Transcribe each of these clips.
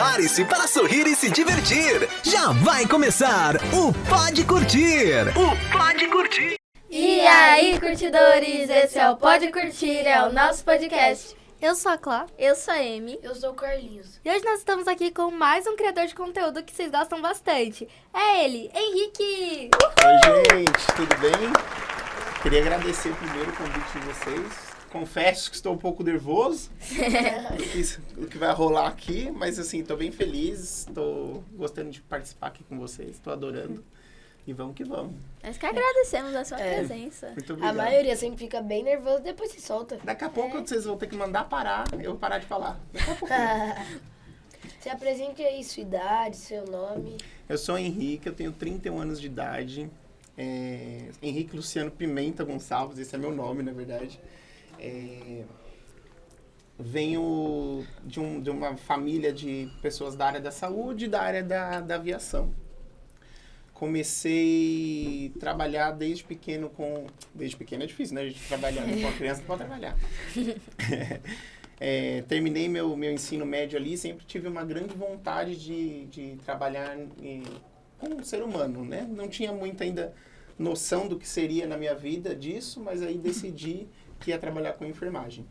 Prepare-se para sorrir e se divertir. Já vai começar o Pode Curtir. O Pode Curtir. E aí, curtidores? Esse é o Pode Curtir, é o nosso podcast. Eu sou a Clá. Eu sou a Amy. Eu sou o Carlinhos. E hoje nós estamos aqui com mais um criador de conteúdo que vocês gostam bastante. É ele, Henrique! Oi, gente, tudo bem? Queria agradecer primeiro o convite de vocês. Confesso que estou um pouco nervoso do que vai rolar aqui, mas assim, estou bem feliz, estou gostando de participar aqui com vocês, estou adorando. E vamos que vamos. Nós que agradecemos a sua presença. Muito obrigado. A maioria sempre fica bem nervosa, depois se solta. Daqui a pouco vocês vão ter que mandar parar, eu vou parar de falar. Daqui a pouco. Se apresente aí sua idade, seu nome. Eu sou o Henrique, eu tenho 31 anos de idade. Henrique Luciano Pimenta Gonçalves, esse é meu nome, na verdade. Venho de uma família de pessoas da área da saúde e da área da aviação. Comecei a trabalhar desde pequeno Desde pequeno é difícil, né? A gente trabalhando com a criança não pode trabalhar. Terminei meu ensino médio ali, sempre tive uma grande vontade de trabalhar com um ser humano, né? Não tinha muita ainda noção do que seria na minha vida disso, mas aí decidi que ia trabalhar com enfermagem.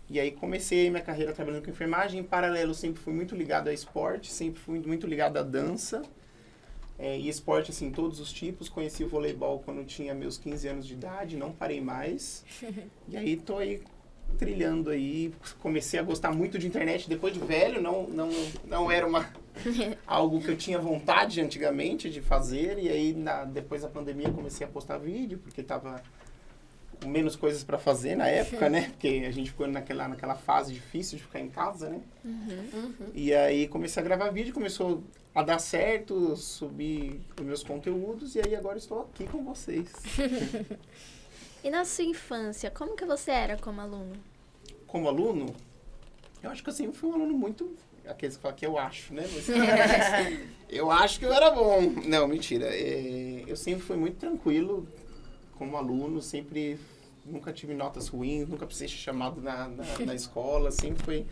E aí comecei minha carreira trabalhando com enfermagem. Em paralelo, sempre fui muito ligado a esporte, sempre fui muito ligado à dança. E esporte, assim, todos os tipos. Conheci o voleibol quando tinha meus 15 anos de idade, não parei mais. E aí tô aí trilhando aí. Comecei a gostar muito de internet depois de velho, não era algo que eu tinha vontade antigamente de fazer. E aí, depois da pandemia, comecei a postar vídeo, porque tava com menos coisas para fazer na época, né? Porque a gente ficou naquela fase difícil de ficar em casa, né? E aí comecei a gravar vídeo, começou a dar certo, subir os meus conteúdos, e aí agora estou aqui com vocês. E na sua infância, como que você era como aluno? Como aluno, eu acho que eu sempre fui um aluno muito... Aqueles que falam que eu acho, né? Mas, eu acho que eu era bom. Não, mentira. Eu sempre fui muito tranquilo como aluno, nunca tive notas ruins, nunca precisei ser chamado na escola, sempre fui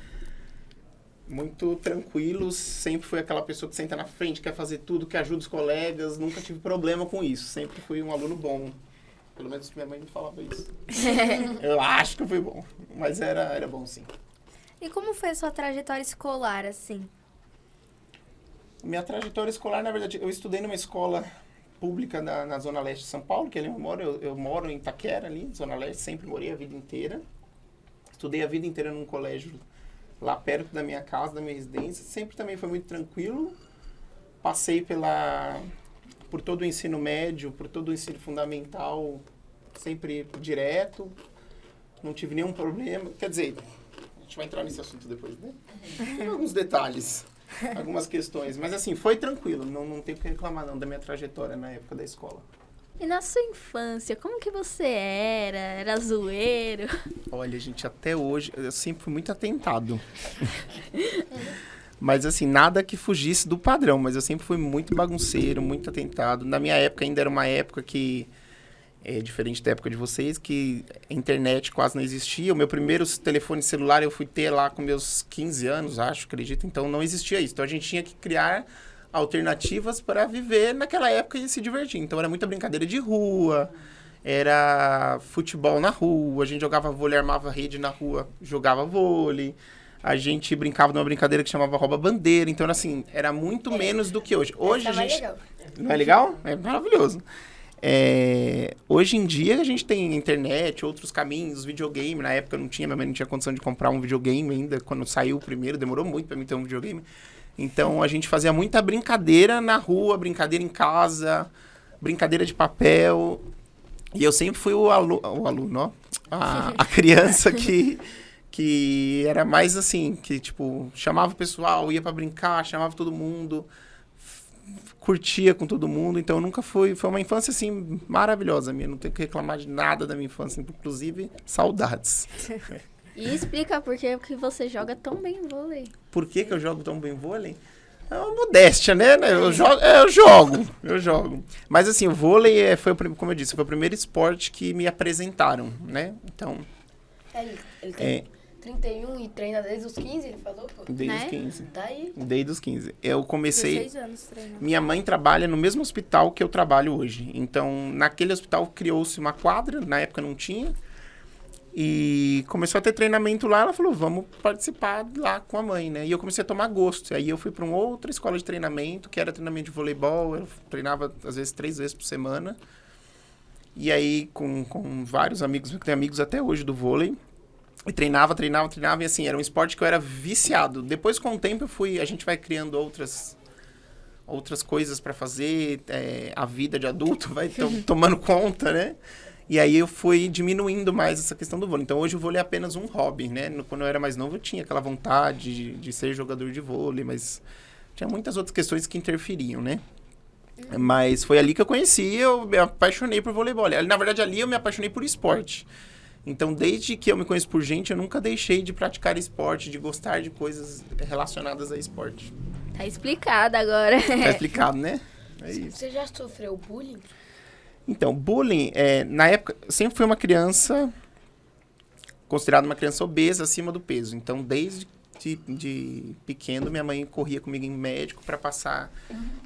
muito tranquilo, sempre fui aquela pessoa que senta na frente, quer fazer tudo, que ajuda os colegas, nunca tive problema com isso, sempre fui um aluno bom. Pelo menos minha mãe me falava isso. Eu acho que eu fui bom, mas era bom sim. E como foi a sua trajetória escolar, assim? Minha trajetória escolar, na verdade, eu estudei numa escola pública na Zona Leste de São Paulo, que ali eu moro em Itaquera, ali, Zona Leste, sempre morei a vida inteira. Estudei a vida inteira num colégio lá perto da minha casa, da minha residência. Sempre também foi muito tranquilo. Passei por todo o ensino médio, por todo o ensino fundamental, sempre direto. Não tive nenhum problema. Quer dizer, a gente vai entrar nesse assunto depois, né? Alguns detalhes. Algumas questões, mas assim, foi tranquilo, não tenho o que reclamar não da minha trajetória na época da escola. E na sua infância, como que você era? Era zoeiro? Olha, gente, até hoje, eu sempre fui muito atentado. Mas assim, nada que fugisse do padrão, mas eu sempre fui muito bagunceiro, muito atentado. Na minha época ainda era uma época que, diferente da época de vocês, que a internet quase não existia. O meu primeiro telefone celular eu fui ter lá com meus 15 anos, acredito. Então não existia isso. Então a gente tinha que criar alternativas para viver naquela época e se divertir. Então era muita brincadeira de rua, era futebol na rua, a gente jogava vôlei, armava rede na rua, jogava vôlei. A gente brincava de uma brincadeira que chamava rouba-bandeira. Então, assim, era muito menos do que hoje. Hoje a gente... Legal. Não é legal? É maravilhoso. Hoje em dia a gente tem internet, outros caminhos, videogame. Na época não tinha, minha mãe não tinha condição de comprar um videogame ainda. Quando saiu o primeiro, demorou muito para mim ter um videogame. Então a gente fazia muita brincadeira na rua, brincadeira em casa, brincadeira de papel. E eu sempre fui o aluno, ó, a criança que era mais assim, que tipo, chamava o pessoal, ia para brincar, chamava todo mundo, curtia com todo mundo. Então nunca foi uma infância assim maravilhosa minha, não tenho que reclamar de nada da minha infância, inclusive saudades. E explica por que você joga tão bem vôlei. Por que eu jogo tão bem vôlei? É uma modéstia, né? Eu jogo. Mas assim, o vôlei foi, como eu disse, foi o primeiro esporte que me apresentaram, né? Então... Ele tem 31 e treina desde os 15, ele falou, pô. Desde Né? os 15. Tá aí. Desde os 15. Eu comecei... 16 anos treinando. Minha mãe trabalha no mesmo hospital que eu trabalho hoje. Então, naquele hospital criou-se uma quadra, na época não tinha. E começou a ter treinamento lá, ela falou, vamos participar lá com a mãe, né? E eu comecei a tomar gosto. Aí eu fui para uma outra escola de treinamento, que era treinamento de voleibol. Eu treinava, às vezes, 3 vezes por semana. E aí, com vários amigos, eu tenho amigos até hoje do vôlei. E treinava. E assim, era um esporte que eu era viciado. Depois, com o tempo, a gente vai criando outras coisas para fazer. A vida de adulto vai tomando conta, né? E aí eu fui diminuindo mais essa questão do vôlei. Então hoje o vôlei é apenas um hobby, né? Quando eu era mais novo eu tinha aquela vontade de ser jogador de vôlei, mas tinha muitas outras questões que interferiam, né? Mas foi ali que eu conheci, eu me apaixonei por voleibol. Na verdade ali eu me apaixonei por esporte. Então desde que eu me conheço por gente, eu nunca deixei de praticar esporte, de gostar de coisas relacionadas a esporte. Tá explicado agora. Tá explicado, né? É isso. Você já sofreu bullying? Então, bullying, na época, eu sempre fui uma criança, considerada uma criança obesa, acima do peso. Então, desde de pequeno, minha mãe corria comigo em médico para passar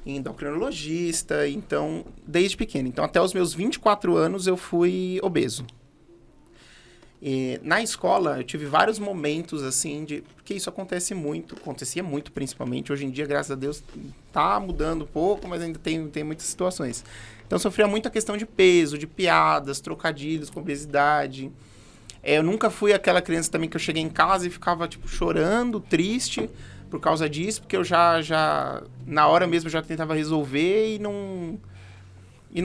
em endocrinologista. Então, desde pequeno. Então, até os meus 24 anos, eu fui obeso. E, na escola, eu tive vários momentos, assim, porque isso acontecia muito, principalmente. Hoje em dia, graças a Deus, tá mudando um pouco, mas ainda tem muitas situações. Então, sofria muito a questão de peso, de piadas, trocadilhos com obesidade. Eu nunca fui aquela criança também que eu cheguei em casa e ficava, tipo, chorando, triste por causa disso, porque eu já na hora mesmo, já tentava resolver e não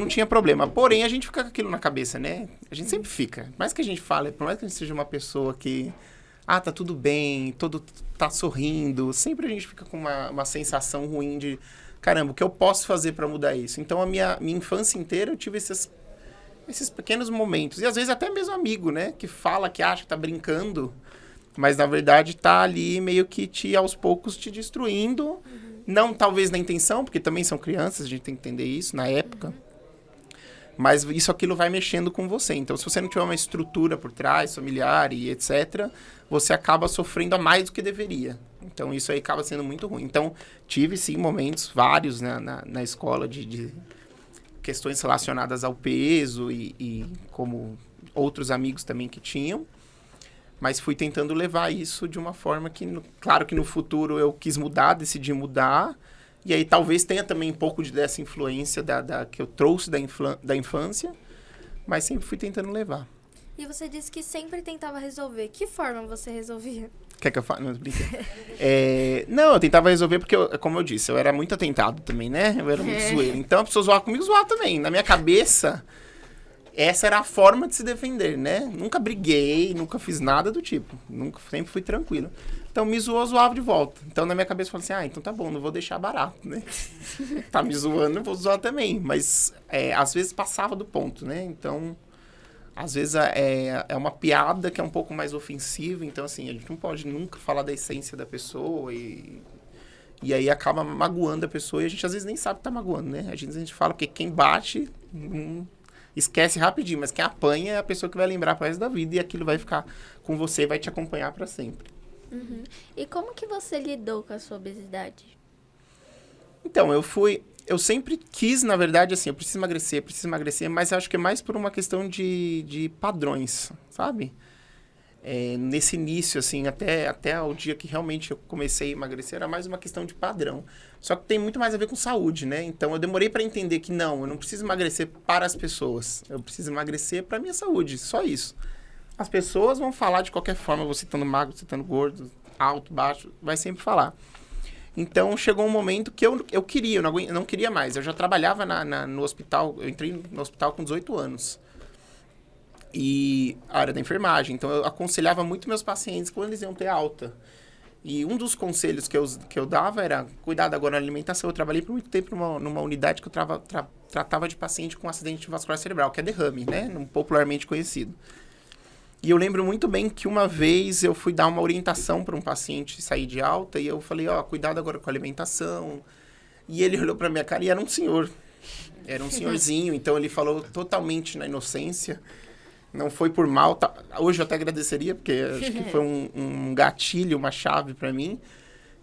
tinha problema. Porém, a gente fica com aquilo na cabeça, né? A gente sempre fica. Por mais que a gente fale, por mais que a gente seja uma pessoa que... tá tudo bem, tá sorrindo. Sempre a gente fica com uma sensação ruim de... Caramba, o que eu posso fazer para mudar isso? Então, a minha infância inteira, eu tive esses pequenos momentos. E, às vezes, até mesmo amigo, né? Que fala, que acha que tá brincando. Mas, na verdade, tá ali meio que aos poucos, te destruindo. Uhum. Não, talvez, na intenção, porque também são crianças, a gente tem que entender isso na época. Mas aquilo vai mexendo com você. Então, se você não tiver uma estrutura por trás, familiar e etc., você acaba sofrendo a mais do que deveria. Então, isso aí acaba sendo muito ruim. Então, tive, sim, momentos vários, né, na escola de questões relacionadas ao peso e como outros amigos também que tinham. Mas fui tentando levar isso de uma forma que, claro que no futuro eu quis mudar, decidi mudar. E aí talvez tenha também um pouco dessa influência que eu trouxe da infância, mas sempre fui tentando levar. E você disse que sempre tentava resolver. Que forma você resolvia? Quer que eu fale? Não, brinca. Não, eu tentava resolver porque, como eu disse, eu era muito atentado também, né? Eu era muito zoeiro. Então a pessoa zoava comigo, zoava também. Na minha cabeça, essa era a forma de se defender, né? Nunca briguei, nunca fiz nada do tipo. Sempre fui tranquilo. Então, me zoou, zoava de volta. Então, na minha cabeça, eu falei assim, então tá bom, não vou deixar barato, né? Tá me zoando, eu vou zoar também. Mas, às vezes, passava do ponto, né? Então, às vezes, é uma piada que é um pouco mais ofensiva. Então, assim, a gente não pode nunca falar da essência da pessoa e aí acaba magoando a pessoa. E a gente, às vezes, nem sabe que tá magoando, né? A gente fala porque quem bate esquece rapidinho. Mas quem apanha é a pessoa que vai lembrar pro resto da vida. E aquilo vai ficar com você e vai te acompanhar para sempre. Uhum. E como que você lidou com a sua obesidade? Então, eu sempre quis, na verdade, assim, eu preciso emagrecer, mas acho que é mais por uma questão de padrões, sabe? Nesse início, assim, até o dia que realmente eu comecei a emagrecer, era mais uma questão de padrão. Só que tem muito mais a ver com saúde, né? Então, eu demorei para entender que não, eu não preciso emagrecer para as pessoas, eu preciso emagrecer para a minha saúde, só isso. As pessoas vão falar de qualquer forma, você estando magro, você estando gordo, alto, baixo, vai sempre falar. Então, chegou um momento que eu queria, eu não queria mais. Eu já trabalhava no hospital, eu entrei no hospital com 18 anos. E a área da enfermagem. Então, eu aconselhava muito meus pacientes quando eles iam ter alta. E um dos conselhos que eu dava era, cuidado agora na alimentação. Eu trabalhei por muito tempo numa unidade que eu tratava de paciente com acidente vascular cerebral, que é derrame, né? Popularmente conhecido. E eu lembro muito bem que uma vez eu fui dar uma orientação para um paciente sair de alta e eu falei, cuidado agora com a alimentação. E ele olhou para minha cara e era um senhor. Era um senhorzinho, então ele falou totalmente na inocência. Não foi por mal. Tá? Hoje eu até agradeceria, porque acho que foi um gatilho, uma chave pra mim.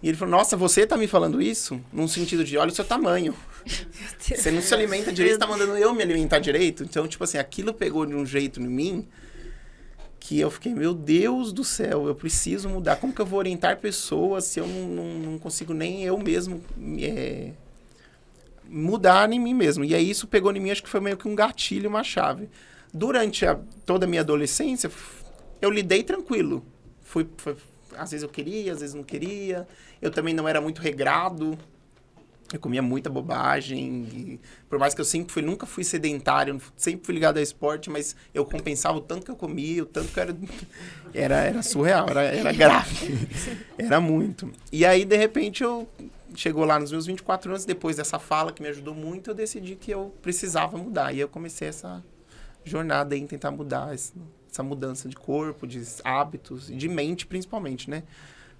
E ele falou, nossa, você tá me falando isso? Num sentido de, olha o seu tamanho. Você não se alimenta direito, você tá mandando eu me alimentar direito? Então, tipo assim, aquilo pegou de um jeito em mim que eu fiquei, meu Deus do céu, eu preciso mudar. Como que eu vou orientar pessoas se eu não consigo nem eu mesmo mudar em mim mesmo? E aí isso pegou em mim, acho que foi meio que um gatilho, uma chave. Durante toda a minha adolescência, eu lidei tranquilo. Às vezes eu queria, às vezes não queria. Eu também não era muito regrado. Eu comia muita bobagem. E, por mais que eu nunca fui sedentário, sempre fui ligado ao esporte, mas eu compensava o tanto que eu comia, o tanto que eu era surreal, era grave. Era muito. E aí, de repente, chegou lá nos meus 24 anos, depois dessa fala que me ajudou muito, eu decidi que eu precisava mudar. E eu comecei essa jornada em tentar mudar essa mudança de corpo, de hábitos e de mente, principalmente, né?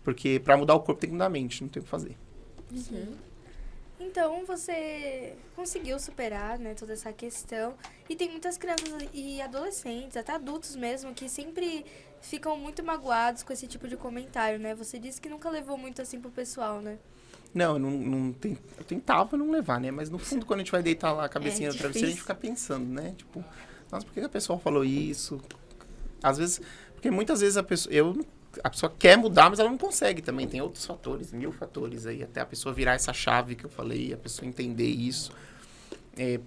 Porque para mudar o corpo tem que mudar a mente, não tem o que fazer. Então, você conseguiu superar, né, toda essa questão. E tem muitas crianças e adolescentes, até adultos mesmo, que sempre ficam muito magoados com esse tipo de comentário, né? Você disse que nunca levou muito assim pro pessoal, né? Não, eu tentava não levar, né? Mas no fundo, quando a gente vai deitar lá a cabecinha no travesseiro, a gente fica pensando, né? Tipo, nossa, por que a pessoa falou isso? Às vezes, porque muitas vezes a pessoa quer mudar, mas ela não consegue também. Tem outros fatores, 1000 fatores aí, até a pessoa virar essa chave que eu falei, a pessoa entender isso.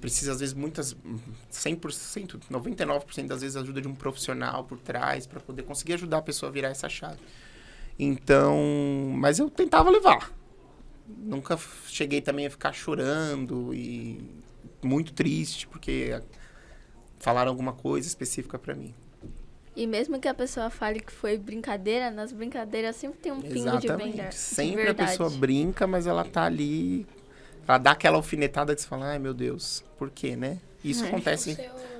Precisa, às vezes, 100%, 99% das vezes, ajuda de um profissional por trás para poder conseguir ajudar a pessoa a virar essa chave. Então, mas eu tentava levar. Nunca cheguei também a ficar chorando e muito triste, porque falaram alguma coisa específica para mim. E mesmo que a pessoa fale que foi brincadeira, nas brincadeiras sempre tem um pingo de verdade. Sempre a pessoa brinca, mas ela tá ali, ela dá aquela alfinetada que você fala, ai meu Deus, por quê, né? Isso acontece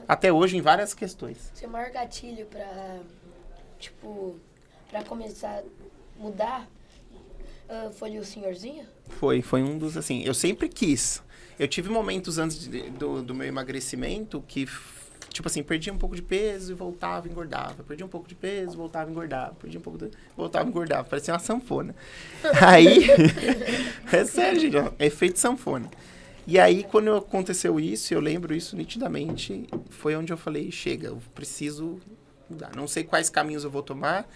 até hoje em várias questões. Seu maior gatilho pra começar a mudar foi o senhorzinho? Foi um dos, assim, eu sempre quis. Eu tive momentos antes do meu emagrecimento que, tipo assim, perdia um pouco de peso e voltava e engordava. Perdia um pouco de peso, voltava e engordava. Perdia um pouco de... voltava e engordava. Parecia uma sanfona. Aí, é sério, gente, ó, efeito sanfona. E aí, quando aconteceu isso, eu lembro isso nitidamente, foi onde eu falei, chega, eu preciso mudar. Não sei quais caminhos eu vou tomar.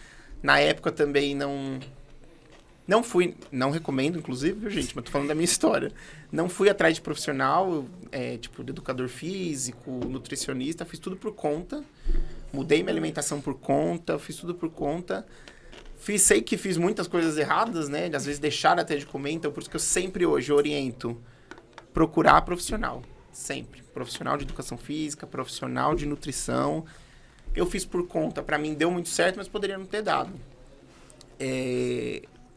Na época também não recomendo, inclusive, viu, gente? Mas tô falando da minha história. Não fui atrás de profissional, tipo, de educador físico, nutricionista, fiz tudo por conta. Mudei minha alimentação por conta, fiz tudo por conta. Sei que fiz muitas coisas erradas, né? Às vezes deixar até de comer, então por isso que eu sempre hoje oriento procurar profissional. Sempre. Profissional de educação física, profissional de nutrição. Eu fiz por conta, pra mim deu muito certo, mas poderia não ter dado.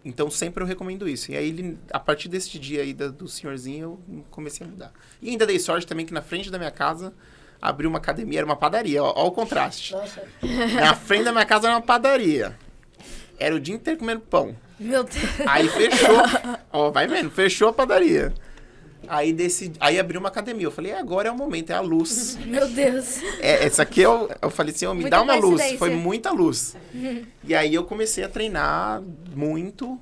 Então, sempre eu recomendo isso. E aí, a partir desse dia aí do senhorzinho, eu comecei a mudar. E ainda dei sorte também que na frente da minha casa abriu uma academia, era uma padaria. Ó o contraste. Nossa. Na frente da minha casa era uma padaria. Era o dia inteiro comendo pão. Meu Deus. Aí fechou. Ó, vai vendo, fechou a padaria. Aí abriu uma academia. Eu falei, agora é o momento, é a luz. Meu Deus. Essa aqui eu falei assim, me Muita dá uma luz. coincidência. Foi muita luz. E aí eu comecei a treinar muito.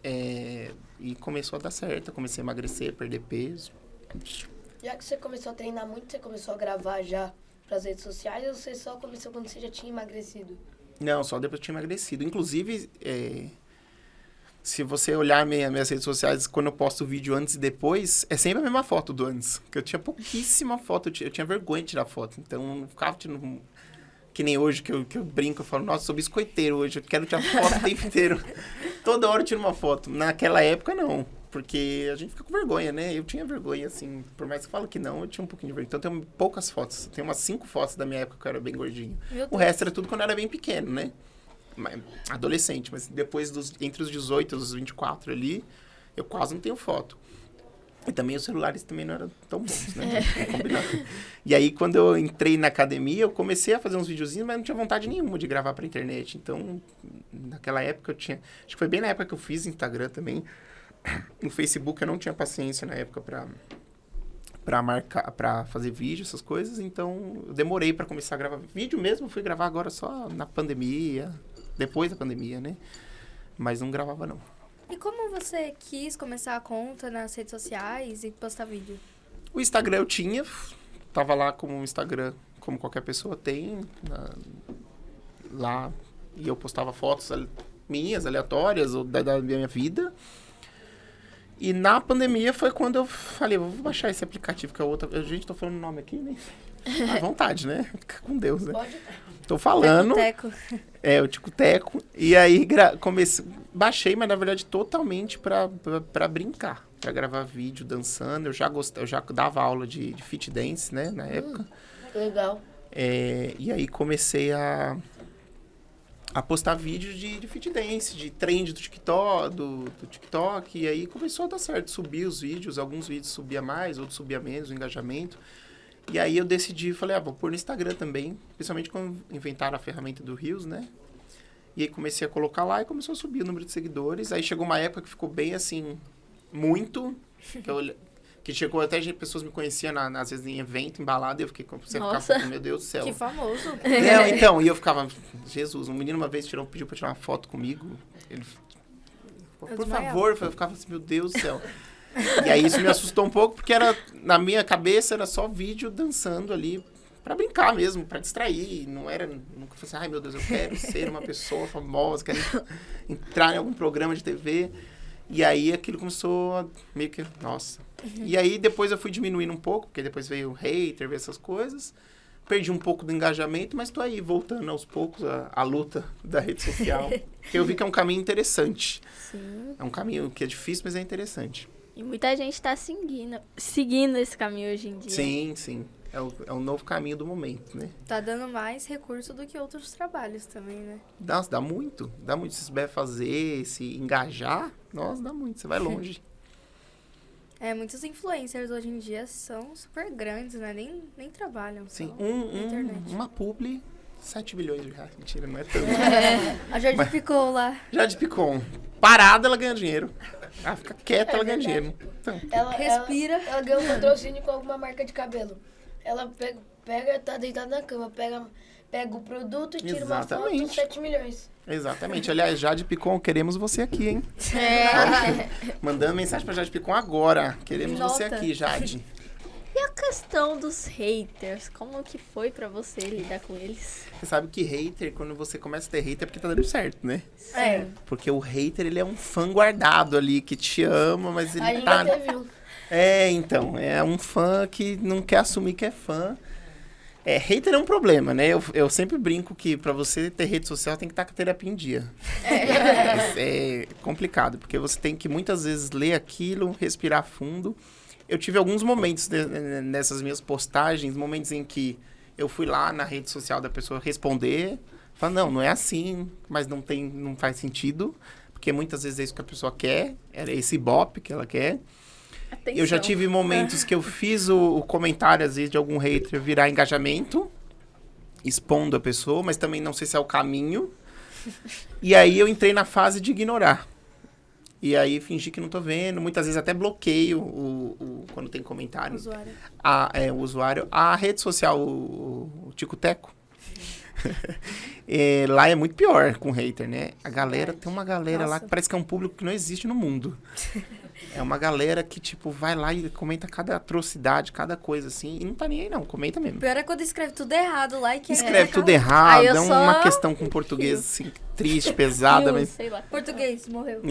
E começou a dar certo. Eu comecei a emagrecer, perder peso. Já que você começou a treinar muito, você começou a gravar já pras redes sociais ou você só começou quando você já tinha emagrecido? Não, só depois que eu tinha emagrecido. Inclusive, se você olhar minhas redes sociais, quando eu posto o vídeo antes e depois, é sempre a mesma foto do antes. Porque eu tinha pouquíssima foto, eu tinha vergonha de tirar foto. Então, eu não ficava tirando... Que nem hoje, que eu brinco, eu falo, nossa, sou biscoiteiro hoje, eu quero tirar foto o tempo inteiro. Toda hora eu tiro uma foto. Naquela época, não. Porque a gente fica com vergonha, né? Eu tinha vergonha, assim, por mais que eu falo que não, eu tinha um pouquinho de vergonha. Então, eu tenho poucas fotos. Tem umas 5 fotos da minha época que eu era bem gordinho. O resto era tudo quando eu era bem pequeno, né? Adolescente, mas depois entre os 18 e os 24 ali, eu quase não tenho foto. E também os celulares também não eram tão bons, né? E aí, quando eu entrei na academia, eu comecei a fazer uns videozinhos, mas não tinha vontade nenhuma de gravar pra internet. Então, naquela época eu tinha... Acho que foi bem na época que eu fiz Instagram também. No Facebook eu não tinha paciência na época pra fazer vídeo, essas coisas. Então, eu demorei pra começar a gravar vídeo mesmo. Fui gravar agora só na pandemia, depois da pandemia, né? Mas não gravava, não. E como você quis começar a conta nas redes sociais e postar vídeo? O Instagram eu tinha, tava lá como um Instagram, como qualquer pessoa tem, lá, e eu postava fotos minhas, aleatórias, ou da minha vida. E na pandemia foi quando eu falei, vou baixar esse aplicativo, que é outra... Gente, tô falando o nome aqui, né? À vontade, né? Fica com Deus, né? Pode. Tô falando... Teco. O Tico-Teco. E aí baixei, mas na verdade totalmente pra brincar. Pra gravar vídeo, dançando. Eu já dava aula de fit dance, né? Na época. Legal. E aí comecei a postar vídeos de fit dance, de trend do TikTok. E aí começou a dar certo. Subi os vídeos. Alguns vídeos subia mais, outros subia menos, o engajamento. E aí eu decidi, falei, vou pôr no Instagram também. Principalmente quando inventaram a ferramenta do Reels, né? E aí comecei a colocar lá e começou a subir o número de seguidores. Aí chegou uma época que ficou bem assim, muito. Que chegou até pessoas me conheciam, às vezes em evento, embalado. E eu fiquei, meu Deus do céu. Que famoso. Então, e eu ficava, Jesus, um menino uma vez pediu pra tirar uma foto comigo. Ele, por favor, eu ficava assim, meu Deus do céu. E aí isso me assustou um pouco, porque na minha cabeça era só vídeo dançando ali, pra brincar mesmo, pra distrair. Nunca falei assim, ai meu Deus, eu quero ser uma pessoa famosa, quero entrar em algum programa de TV. E aí aquilo começou a meio que, nossa. E aí depois eu fui diminuindo um pouco, porque depois veio o hater, veio essas coisas. Perdi um pouco do engajamento, mas tô aí voltando aos poucos à luta da rede social. Porque eu vi que é um caminho interessante. Sim. É um caminho que é difícil, mas é interessante. E muita gente tá seguindo esse caminho hoje em dia. Sim. É o novo caminho do momento, né? Tá dando mais recurso do que outros trabalhos também, né? Dá muito. Dá muito. Se você souber fazer, se engajar, nossa, dá muito. Você vai longe. Muitos influencers hoje em dia são super grandes, né? Nem trabalham. Sim, na internet. uma publi, 7 bilhões de reais. Mentira, não é tanto. A Jorge Picon lá. Jorge Picon. Parada, ela ganha dinheiro. Ela fica quieta, ela ganha dinheiro. Então, Respira. Ela ganhou um patrocínio com alguma marca de cabelo. Ela pega, tá deitada na cama, pega o produto e tira uma foto, 7 milhões. Exatamente. Aliás, Jade Picon, queremos você aqui, hein? Mandando mensagem pra Jade Picon agora. Queremos você aqui, Jade. E a questão dos haters, como que foi pra você lidar com eles? Você sabe que hater, quando você começa a ter hater, é porque tá dando certo, né? Porque o hater, ele é um fã guardado ali, que te ama, mas ele tá... Teve um. Então, é um fã que não quer assumir que é fã. Hater é um problema, né? Eu sempre brinco que pra você ter rede social tem que estar com a terapia em dia. É complicado, porque você tem que muitas vezes ler aquilo, respirar fundo. Eu tive alguns momentos nessas minhas postagens, momentos em que eu fui lá na rede social da pessoa responder, falar, não é assim, mas não faz sentido, porque muitas vezes é isso que a pessoa quer, é esse ibope que ela quer. Atenção. Eu já tive momentos que eu fiz o comentário, às vezes, de algum hater virar engajamento, expondo a pessoa, mas também não sei se é o caminho. E aí eu entrei na fase de ignorar. E aí fingi que não tô vendo. Muitas vezes até bloqueio quando tem comentário. O usuário. A rede social, o Tico-Teco. Lá é muito pior com hater, né? Tem uma galera lá que parece que é um público que não existe no mundo. É uma galera que, tipo, vai lá e comenta cada atrocidade, cada coisa assim, e não tá nem aí não, comenta mesmo. Pior é quando escreve tudo errado lá e que escreve tudo errado, é uma questão com português assim, triste, pesada, mas... Sei lá. Português, morreu.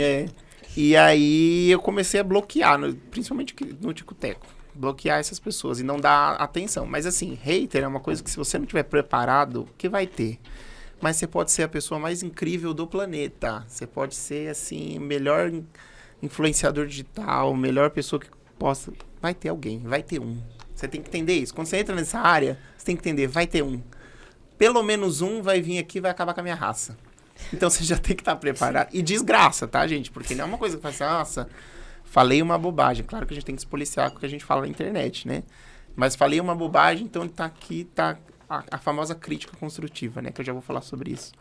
E aí eu comecei a bloquear, principalmente no Tico-Teco, bloquear essas pessoas e não dar atenção. Mas assim, hater é uma coisa que se você não tiver preparado, que vai ter. Mas você pode ser a pessoa mais incrível do planeta. Você pode ser, assim, melhor influenciador digital, melhor pessoa que possa... Vai ter alguém, vai ter um. Você tem que entender isso. Quando você entra nessa área, você tem que entender, vai ter um. Pelo menos um vai vir aqui e vai acabar com a minha raça. Então você já tem que estar preparado. E desgraça, tá, gente? Porque não é uma coisa que faz assim, nossa, falei uma bobagem. Claro que a gente tem que se policiar com o que a gente fala na internet, né? Mas falei uma bobagem, então tá aqui, tá a famosa crítica construtiva, né? Que eu já vou falar sobre isso.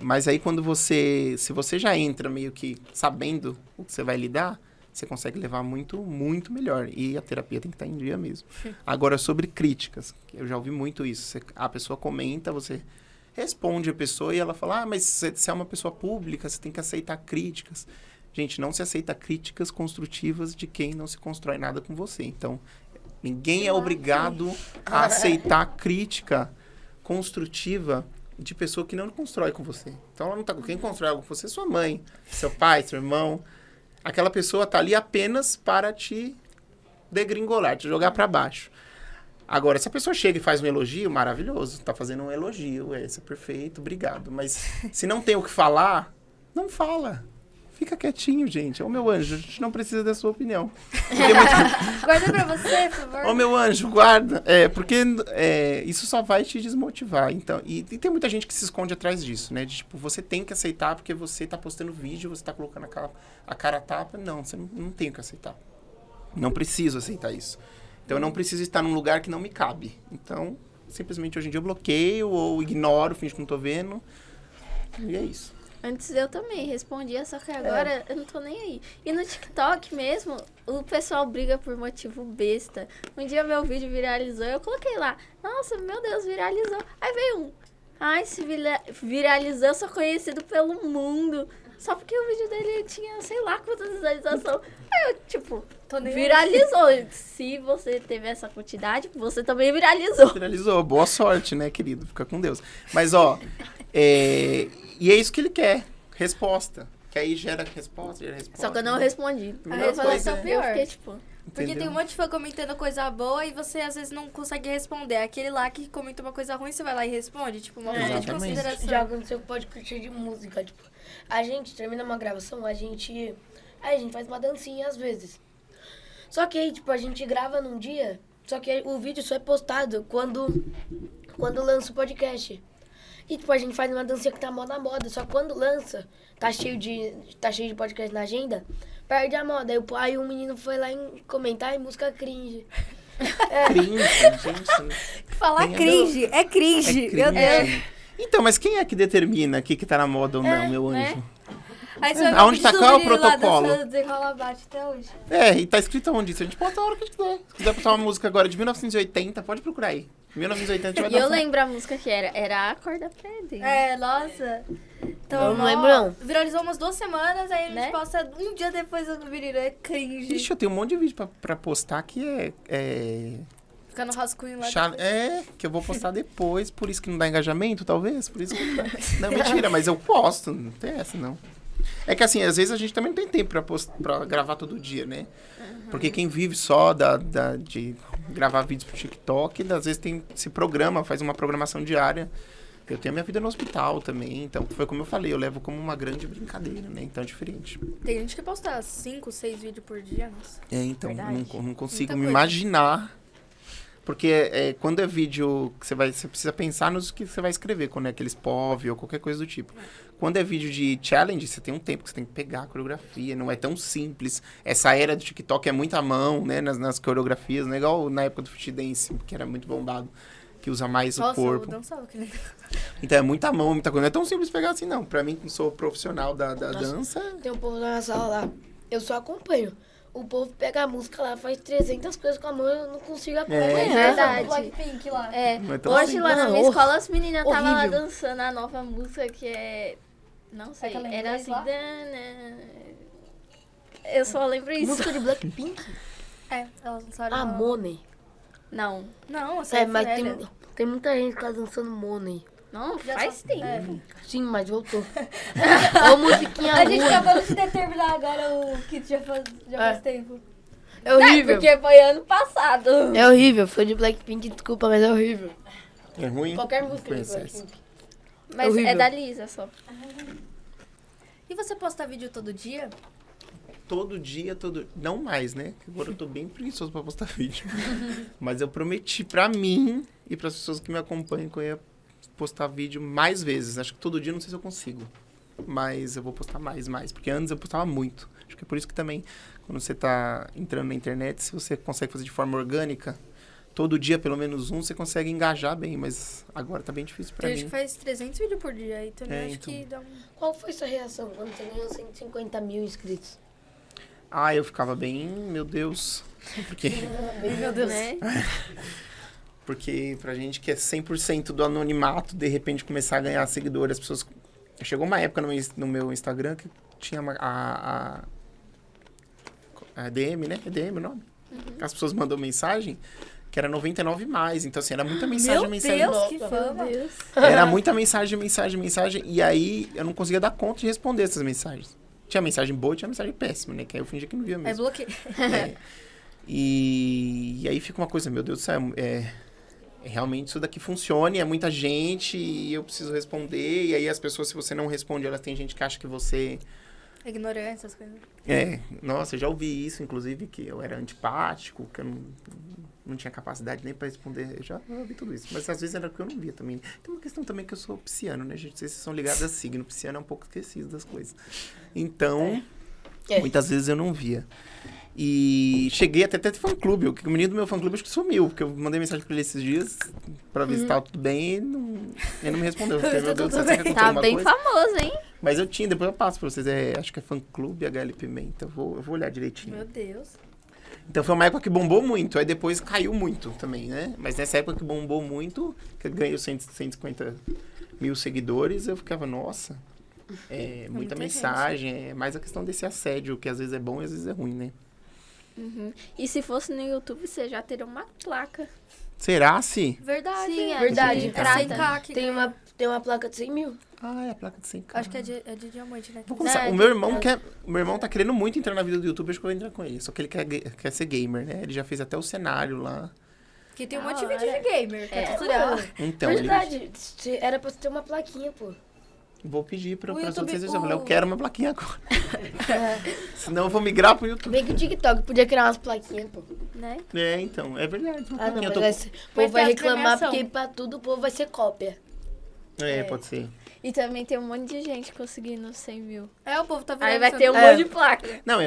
Mas aí quando se você já entra meio que sabendo o que você vai lidar, você consegue levar muito, muito melhor. E a terapia tem que estar em dia mesmo. Agora, sobre críticas, eu já ouvi muito isso. A pessoa comenta, você responde a pessoa e ela fala, mas você é uma pessoa pública, você tem que aceitar críticas. Gente, não se aceita críticas construtivas de quem não se constrói nada com você. Então, ninguém é obrigado a aceitar crítica construtiva de pessoa que não constrói com você. Então, ela não tá com quem constrói algo com você, sua mãe, seu pai, seu irmão. Aquela pessoa tá ali apenas para te degringolar, te jogar para baixo. Agora, se a pessoa chega e faz um elogio, maravilhoso, tá fazendo um elogio, isso é perfeito, obrigado. Mas se não tem o que falar, não fala. Fica quietinho, gente. Ô, meu anjo, a gente não precisa da sua opinião. Guarda pra você, por favor. Ô, meu anjo, guarda. Porque isso só vai te desmotivar. Então, e tem muita gente que se esconde atrás disso, né? De, tipo, você tem que aceitar porque você tá postando vídeo, você tá colocando a cara a tapa. Não, você não tem que aceitar. Não preciso aceitar isso. Então, eu não preciso estar num lugar que não me cabe. Então, simplesmente, hoje em dia, eu bloqueio ou ignoro, finge que não tô vendo. E é isso. Antes eu também respondia, só que agora eu não tô nem aí. E no TikTok mesmo, o pessoal briga por motivo besta. Um dia meu vídeo viralizou, eu coloquei lá, nossa, meu Deus, viralizou. Aí veio um, ai, se viralizou, eu sou conhecido pelo mundo. Só porque o vídeo dele tinha, sei lá, quantas visualizações. Aí eu, tipo, viralizou. Se você teve essa quantidade, você também viralizou. Viralizou, boa sorte, né, querido? Fica com Deus. Mas, e é isso que ele quer, resposta. Que aí gera resposta. Só que eu não respondi. A resposta é o pior. Eu fiquei, tipo... Porque Entendeu? tem um monte de fã comentando coisa boa e você às vezes não consegue responder. Aquele lá que comenta uma coisa ruim, você vai lá e responde. Tipo, uma falta de Exatamente. consideração. Já aconteceu que pode curtir de música, tipo, a gente termina uma gravação, a gente faz uma dancinha às vezes. Só que aí, tipo, a gente grava num dia, só que aí o vídeo só é postado quando lança o podcast. E, tipo, a gente faz uma dancinha que tá mó na moda, só que quando lança, tá cheio de podcast na agenda, perde a moda. Aí o menino foi lá comentar em música cringe. Cringe, gente. Falar cringe, é cringe. Meu Deus. Então, mas quem é que determina o que tá na moda ou não, meu anjo? né? Aí você vai Aonde tá qual é o protocolo? Desenrola bate até hoje. E tá escrito onde isso? A gente posta a hora que a gente quiser. Se quiser postar uma música agora de 1980, pode procurar aí. 1980 vai E eu dar lembro a música que era Acorda Pedro. Nossa. Então, Eu não lembro, não. Viralizou umas 2 semanas, aí a gente Né? posta um dia depois do vídeo. É cringe. Ixi, eu tenho um monte de vídeo pra postar que Fica no rascunho lá. que eu vou postar depois, por isso que não dá engajamento, talvez, por isso que não dá. Não, mentira, mas eu posto, não tem essa, não. É que assim, às vezes a gente também não tem tempo pra gravar todo dia, né? Porque quem vive só de gravar vídeos pro TikTok, às vezes se programa, faz uma programação diária. Eu tenho a minha vida no hospital também, então foi como eu falei, eu levo como uma grande brincadeira, né? Então é diferente. Tem gente que posta 5, 6 vídeos por dia, nossa. Então, Verdade. não consigo Muita me coisa. imaginar. Porque quando é vídeo, você precisa pensar nos que você vai escrever, quando é aqueles POV ou qualquer coisa do tipo. Quando é vídeo de challenge, você tem um tempo que você tem que pegar a coreografia, não é tão simples. Essa era do TikTok é muita mão, né, nas coreografias, não é igual na época do Fit Dance, que era muito bombado, que usa mais o corpo. Nossa, eu dançava que nem... Então é muita mão, muita coisa. Não é tão simples pegar assim, não. Pra mim, que sou profissional da dança... Tem um povo na sala lá, eu só acompanho. O povo pega a música lá, faz 300 coisas com a mão, eu não consigo acompanhar. É verdade. Blackpink lá. Não é tão Hoje simples. lá na minha Não, escola as meninas estavam lá horrível. dançando a nova música que é... Não sei, Aquela em era inglês assim... lá? dana. Eu só lembro isso. Música de Blackpink? Elas lançaram Ah, uma- Money. Não, Não, essa é Mas velha. tem muita gente que tá dançando Money. não, Já faz só- tempo. Sim, mas voltou. Ó, musiquinha A gente ruim. acabou de determinar agora o que já faz tempo. É horrível. Porque foi ano passado. É horrível. Foi de Blackpink, desculpa, mas é horrível. É ruim? Qualquer música de Conhece Blackpink. Mas horrível. é da Lisa só. E você posta vídeo todo dia? Todo dia, não mais, né? Agora eu tô bem preguiçoso pra postar vídeo. Mas eu prometi pra mim e pras pessoas que me acompanham que eu ia postar vídeo mais vezes. Acho que todo dia não sei se eu consigo. Mas eu vou postar mais. Porque antes eu postava muito. Acho que é por isso que também, quando você tá entrando na internet, se você consegue fazer de forma orgânica, todo dia pelo menos um, você consegue engajar bem. Mas agora tá bem difícil pra Tem gente mim. que faz 300 vídeos por dia aí também. É, Acho então. que dá um... Qual foi sua reação quando você ganhou 150 mil inscritos? eu ficava bem, meu Deus. Porque, Meu Deus. Né? porque pra gente que é 100% do anonimato, de repente começar a ganhar seguidores, as pessoas... Chegou uma época no meu Instagram que tinha a DM, né? É DM o nome? As pessoas mandam mensagem que era 99 mais. Então, assim, era muita mensagem, Meu mensagem. Deus, que Meu fama. Deus. Era muita mensagem. E aí, eu não conseguia dar conta de responder essas mensagens. Tinha mensagem boa e tinha mensagem péssima, né? Que aí eu fingia que não via Aí mesmo. bloqueei. É. E aí fica uma coisa, meu Deus do céu, realmente isso daqui funciona, e é muita gente, e eu preciso responder, e aí as pessoas, se você não responde, elas tem gente que acha que você... Ignorância, essas coisas. Nossa, eu já ouvi isso, inclusive, que eu era antipático, que eu não tinha capacidade nem pra responder, eu já ouvi tudo isso, mas às vezes era porque eu não via também. Tem uma questão também que eu sou pisciano, né, gente? Vocês são ligados a signo, pisciano é um pouco esquecido das coisas. Então, muitas vezes eu não via. E cheguei até ter fã-clube. O menino do meu fã-clube acho que sumiu, porque eu mandei mensagem pra ele esses dias pra ver se tava tudo bem e ele não me respondeu. Porque, meu Deus do céu, será que aconteceu Tá alguma bem coisa? famoso, hein? Mas eu tinha, depois eu passo pra vocês. Acho que é fã-clube HL Pimenta. Eu vou olhar direitinho. Meu Deus. Então foi uma época que bombou muito, aí depois caiu muito também, né? Mas nessa época que bombou muito, que eu ganhei 150 mil seguidores, eu ficava, nossa, muita muita mensagem. É mais a questão desse assédio, que às vezes é bom e às vezes é ruim, né? E se fosse no YouTube, você já teria uma placa. Será, se? Verdade. Sim, é Verdade. de É prata. 100K que Tem uma placa de 100 mil. É a placa de 100K. Acho que é de diamante, né? Vou começar. É, O meu irmão tá querendo muito entrar na vida do YouTube, acho que eu vou entrar com ele. Só que ele quer ser gamer, né? Ele já fez até o cenário lá. Que tem um Da monte de hora. vídeo de gamer, que é É, tutorial. Então, Verdade. Era pra você ter uma plaquinha, pô. vou pedir para O as YouTube, outras. Eu falei, eu quero uma plaquinha agora. Senão eu vou migrar pro YouTube. Bem que o TikTok podia criar umas plaquinhas, pô. Né? Então, é verdade. Uma Ah, não, plaquinha. mas o povo vai ter as reclamar premiação. porque pra tudo o povo vai ser cópia. Pode ser. E também tem um monte de gente conseguindo 100 mil. É, o povo tá virando. Aí vai ter um É. monte de placa. Não,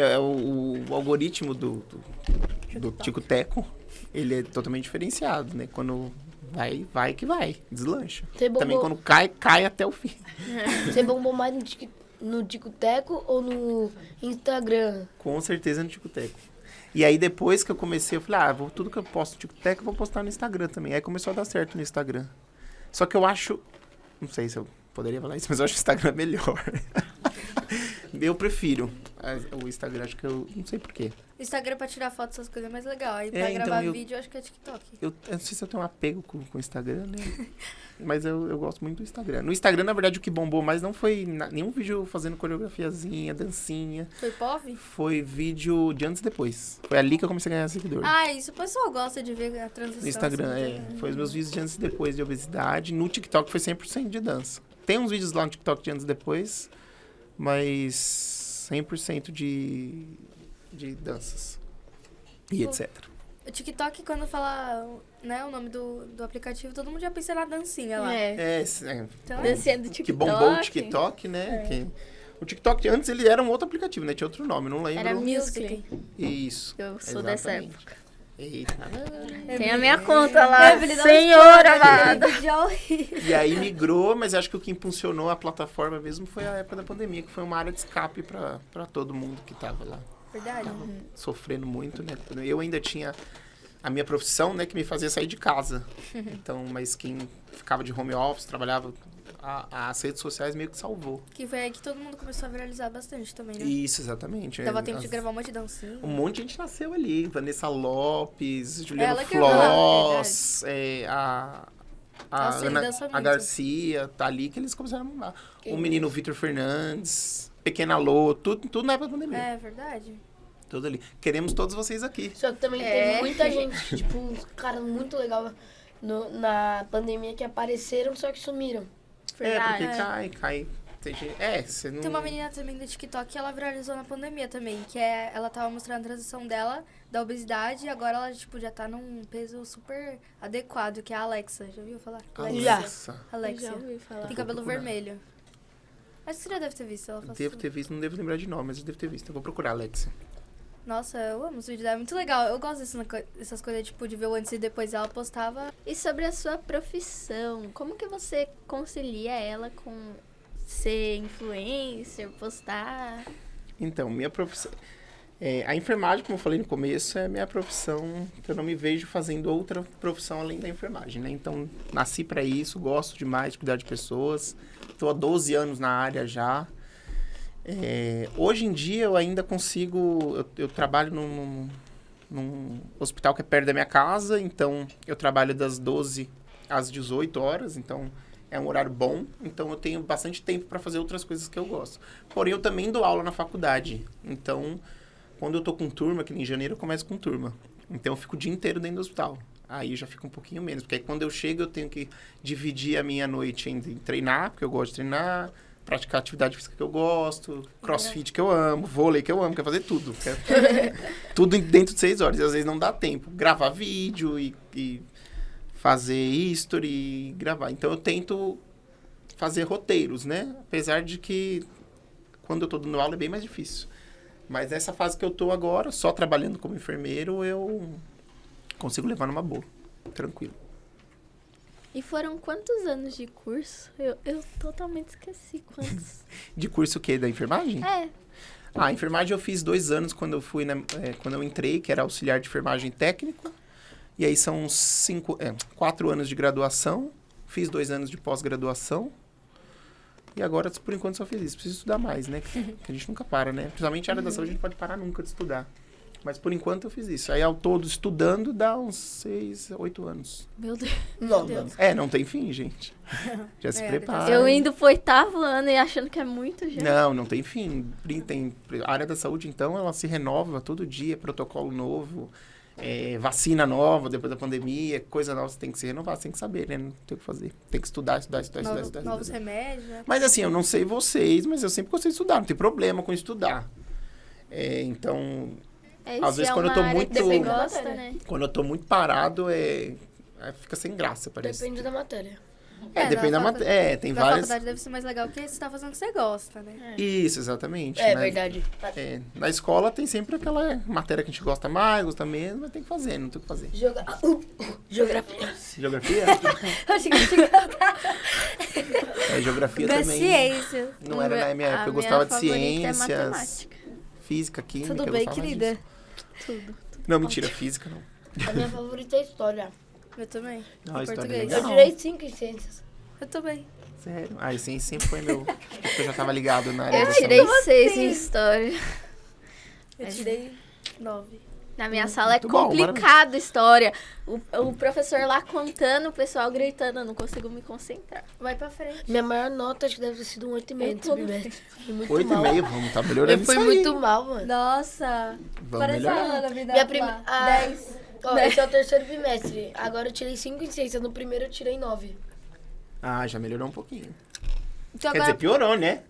o algoritmo do Tico-Teco, ele é totalmente diferenciado, né? Quando vai que vai, deslancha. Você bombou, Também quando cai até o fim. você bombou mais no Tico-Teco ou no Instagram? Com certeza no Tico-Teco. E aí depois que eu comecei, eu falei, tudo que eu posto no Tico-Teco, eu vou postar no Instagram também. Aí começou a dar certo no Instagram. Só que eu acho, não sei se eu poderia falar isso, mas eu acho o Instagram melhor. Eu prefiro o Instagram, acho que eu não sei porquê. O Instagram pra tirar foto, essas coisas é mais legal. Aí pra então gravar eu- vídeo, eu acho que é TikTok. Eu não sei se eu tenho um apego com o Instagram, né? Mas eu gosto muito do Instagram. No Instagram, na verdade, o que bombou mais não foi nenhum vídeo fazendo coreografiazinha, dancinha. Foi POV? Foi vídeo de antes e depois. Foi ali que eu comecei a ganhar seguidor. Ah, isso o pessoal gosta de ver a transição. No Instagram, assim, Foi os meus vídeos de antes e depois de obesidade. No TikTok foi 100% de dança. Tem uns vídeos lá no TikTok de antes e depois, mas 100% de danças. E etc. O TikTok, quando fala, né, o nome do aplicativo, todo mundo já pensa na dancinha lá. É. Então, Dancinha do TikTok. Que bombou o TikTok, né? O TikTok, antes ele era um outro aplicativo, né? Tinha outro nome, não lembro. Era Musical.ly. Isso. Eu sou dessa exatamente. época. Eita. Tem a minha conta lá. Evelyn, dá um Senhora spoiler, amada. aquele vídeo é horrível. E aí migrou, mas acho que o que impulsionou a plataforma mesmo foi a época da pandemia, que foi uma área de escape pra todo mundo que tava lá. Verdade. Sofrendo muito, né? Eu ainda tinha a minha profissão, né, que me fazia sair de casa. Então, mas quem ficava de home office, trabalhava, as redes sociais meio que salvou. Que foi aí que todo mundo começou a viralizar bastante também, né? Isso, exatamente. Dava tempo de gravar um monte de dancinha. Um monte de gente nasceu ali. Vanessa Lopes, Juliana Ela que eu ia falar, Floss, a Nossa, ele Ana, dança a muito. Garcia, tá ali que eles começaram a mudar. O menino Vitor Fernandes, Pequena Lô, tudo na época da pandemia. É, verdade. Tudo ali. Queremos todos vocês aqui. Só que também teve muita gente, tipo, uns caras muito legal na pandemia que apareceram, só que sumiram. Verdade. Porque cai. Você não... Tem uma menina também do TikTok que ela viralizou na pandemia também, que ela tava mostrando a transição dela da obesidade e agora ela, tipo, já tá num peso super adequado, que é a Alexa. Já ouviu falar? Nossa. Alexia. Já ouvi falar. Tem cabelo procurar. vermelho. Acho que você já deve ter visto ela fazer. Devo ter visto, não devo lembrar de nome, mas eu devo ter visto. Eu vou procurar, Alexa. Nossa, eu amo os vídeos dela, é muito legal. Eu gosto dessas coisas, tipo, de ver o antes e depois ela postava. E sobre a sua profissão, como que você concilia ela com ser influencer, postar? Então, minha profissão... A enfermagem, como eu falei no começo, é a minha profissão, que eu não me vejo fazendo outra profissão além da enfermagem, né? Então, nasci para isso, gosto demais de cuidar de pessoas. Estou há 12 anos na área já. Hoje em dia, eu ainda consigo... Eu trabalho num hospital que é perto da minha casa, então eu trabalho das 12 às 18 horas, então é um horário bom. Então, eu tenho bastante tempo para fazer outras coisas que eu gosto. Porém, eu também dou aula na faculdade, então... Quando eu tô com turma, que em janeiro eu começo com turma. Então eu fico o dia inteiro dentro do hospital. Aí já fica um pouquinho menos. Porque aí quando eu chego eu tenho que dividir a minha noite entre treinar, porque eu gosto de treinar, praticar atividade física que eu gosto, crossfit que eu amo, vôlei que eu amo, quero fazer tudo. Tudo dentro de 6 horas. E às vezes não dá tempo. Gravar vídeo e fazer history e gravar. Então eu tento fazer roteiros, né? Apesar de que quando eu tô dando aula é bem mais difícil. Mas nessa fase que eu tô agora, só trabalhando como enfermeiro, eu consigo levar numa boa, tranquilo. E foram quantos anos de curso? Eu totalmente esqueci quantos. De curso o quê? Da enfermagem? A enfermagem eu fiz 2 anos quando eu fui quando eu entrei, que era auxiliar de enfermagem técnico. E aí são 4 anos de graduação. Fiz 2 anos de pós-graduação. E agora, por enquanto, só fiz isso. Preciso estudar mais, né? Que a gente nunca para, né? Principalmente a área da saúde, a gente pode parar nunca de estudar. Mas, por enquanto, eu fiz isso. Aí, ao todo, estudando, dá uns 6, 8 anos. Meu Deus. Não, Não tem fim, gente. Já se prepara. Eu indo pro 8º ano e achando que é muito já. Não tem fim. A área da saúde, então, ela se renova todo dia. Protocolo novo, vacina nova depois da pandemia, coisa nova, você tem que se renovar, você tem que saber, né? Não tem o que fazer. Tem que estudar. Novos remédios, né? Mas assim, eu não sei vocês, mas eu sempre gostei de estudar, não tem problema com estudar. Então, às vezes quando eu tô muito... Gosta, né? Quando eu tô muito parado, fica sem graça, parece. Depende da matéria. Depende da matéria. Tem na várias... faculdade deve ser mais legal porque você tá fazendo o que você gosta, né? Isso, exatamente. Verdade. Na escola tem sempre aquela matéria que a gente gosta mais, gosta menos, mas tem que fazer, não tem o que fazer. Geografia. Geografia? Achei que Geografia da também. ciência. Não era na minha época, eu gostava de ciências, física, química. Tudo eu bem, gostava querida? disso. Tudo. Não, mentira, física não. A minha favorita é história. Eu também. Não, história Português. é Eu legal. tirei 5 em ciências. Eu também. Sério? Ciência sempre foi meu... Porque eu já tava ligado na área Eu da tirei saúde. 6 em história. Eu tirei 9. Na minha sala é Muito bom, complicado história. O professor lá contando, o pessoal gritando, eu não consigo me concentrar. Vai pra frente. Minha maior nota acho que deve ter sido um 8,5 nesse bimestre. Fui muito 8,5, mal. vamos, tá melhorando Eu fui isso aí. muito mal, mano. Nossa. Vamos Parece melhorar. a Ana, vida Minha lá. 10. Esse é o 3º bimestre. Agora eu tirei 5 em ciências. No primeiro eu tirei 9. Já melhorou um pouquinho. Então Quer agora dizer, piorou, né?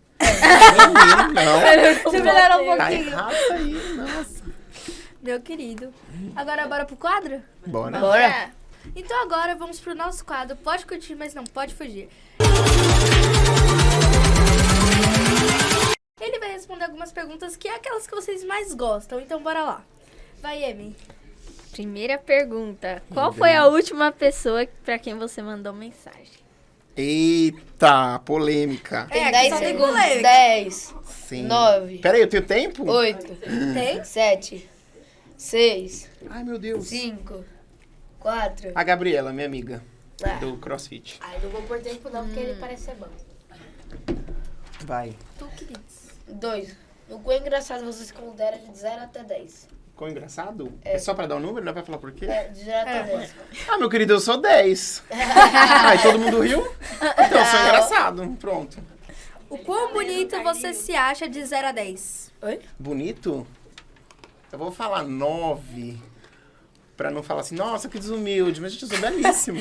Não. você melhorou um Tá pouquinho. errado isso aí, nossa. Meu querido. Agora bora pro quadro? Bora. Bora. Então agora vamos pro nosso quadro. Pode curtir, mas não pode fugir. Ele vai responder algumas perguntas que é aquelas que vocês mais gostam. Então bora lá. Vai, Emi. Primeira pergunta. Qual foi a última pessoa pra quem você mandou mensagem? Eita, polêmica. Tem aqui 10 só tem segundos. polêmica. 10, Sim. 9. Peraí, eu tenho tempo? 8, Tem? 7, 6, Ai, meu Deus. 5, 4. A Gabriela, minha amiga, Ah. do CrossFit. Ai, não vou pôr tempo não, porque ele parece ser bom. Vai. Tu, queridos. 2. O quão engraçado você se considera de 0 até 10? Ficou engraçado? É só pra dar um número? Não é pra falar por quê? De 0 até 10. Meu querido, eu sou 10. Ai, todo mundo riu? Então, eu sou engraçado. Pronto. O quão bonito você se acha de 0 a 10? Oi? Bonito? Eu vou falar 9. Pra não falar assim, nossa, que desumilde. Mas, gente, eu sou belíssimo.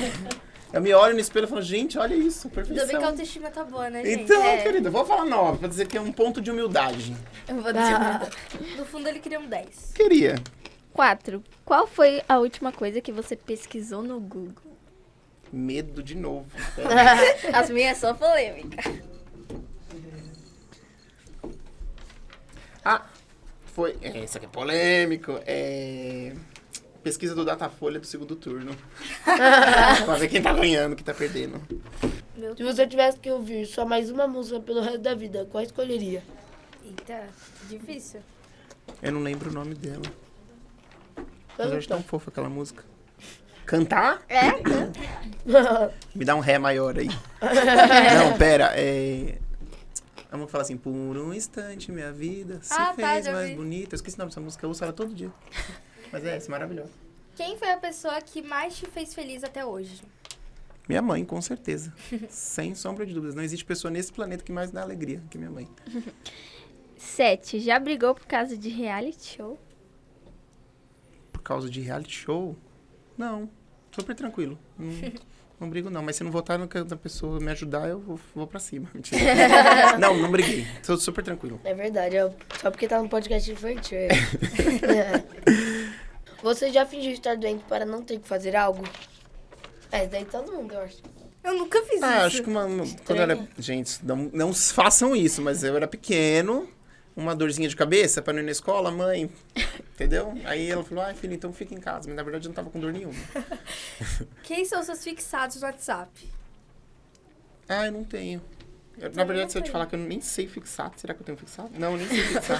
Eu me olho no espelho e falo, gente, olha isso, Ainda bem que a perfeição. autoestima tá boa, né, gente? Então, querida, eu vou falar 9, pra dizer que é um ponto de humildade. Eu vou dizer. No fundo ele queria um 10. Queria. 4. Qual foi a última coisa que você pesquisou no Google? Medo de novo. As minhas são polêmicas. Foi. Isso aqui é polêmico. Pesquisa do Datafolha do segundo turno. Pra ver quem tá ganhando, quem tá perdendo. Se você tivesse que ouvir só mais uma música pelo resto da vida, qual escolheria? Eita, difícil. Eu não lembro o nome dela. Mas eu acho tão fofa aquela música. Cantar? É? Me dá um ré maior aí. Não, pera. Vamos falar assim. Por um instante minha vida se fez já mais vi. bonita. Eu esqueci o nome dessa música. Eu ouço ela todo dia. Mas essa é maravilhosa. Quem foi a pessoa que mais te fez feliz até hoje? Minha mãe, com certeza. Sem sombra de dúvidas. Não existe pessoa nesse planeta que mais dá alegria que minha mãe. 7. Já brigou por causa de reality show? Por causa de reality show? Não. Super tranquilo. Não brigo, não. Mas se não votar no que a pessoa me ajudar, eu vou pra cima. Mentira. Não briguei. Sou super tranquilo. É verdade, só porque tá no podcast infantil. Você já fingiu estar doente para não ter que fazer algo? Isso daí todo mundo, eu acho. Eu nunca fiz isso. Acho que quando eu era... Gente, não façam isso, mas eu era pequeno, uma dorzinha de cabeça pra não ir na escola, mãe, entendeu? Aí ela falou, filho, então fica em casa. Mas na verdade eu não tava com dor nenhuma. Quem são seus fixados no WhatsApp? Eu não tenho. Na verdade, se eu te falar que eu nem sei fixar, será que eu tenho fixado? Não, eu nem sei fixar.